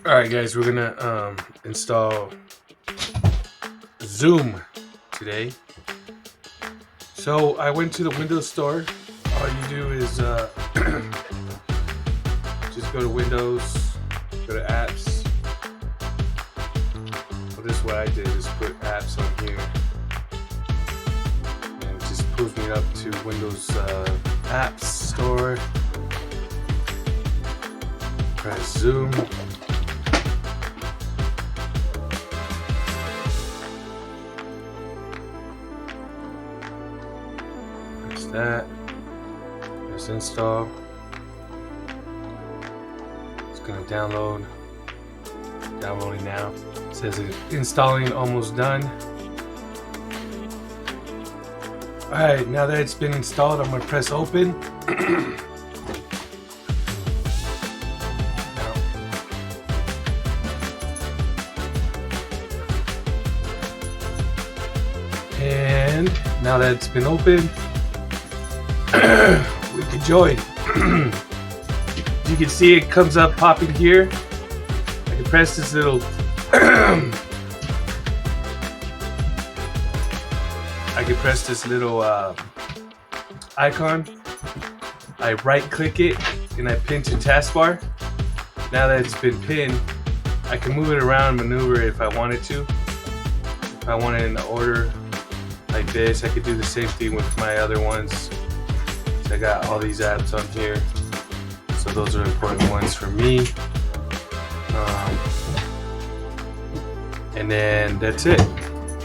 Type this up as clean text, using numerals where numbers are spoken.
Alright guys, we're gonna install Zoom today. So I went to the Windows store. All you do is just go to Windows, go to apps. Well, this is what I did, is put apps on here. And it just pulls me up to Windows apps store. Press Zoom. That. Let's install. It's gonna download. Downloading now. It says it's installing, almost done. Alright, now that it's been installed, I'm gonna press open. And now that it's been opened, we can join. You can see it comes up popping here. I can press this little icon. I right click it and I pin to taskbar. Now that it's been pinned, I can move it around, maneuver it if I wanted to. If I want it in the order like this, I could do the same thing with my other ones. I got all these apps on here, so those are important ones for me. And then that's it.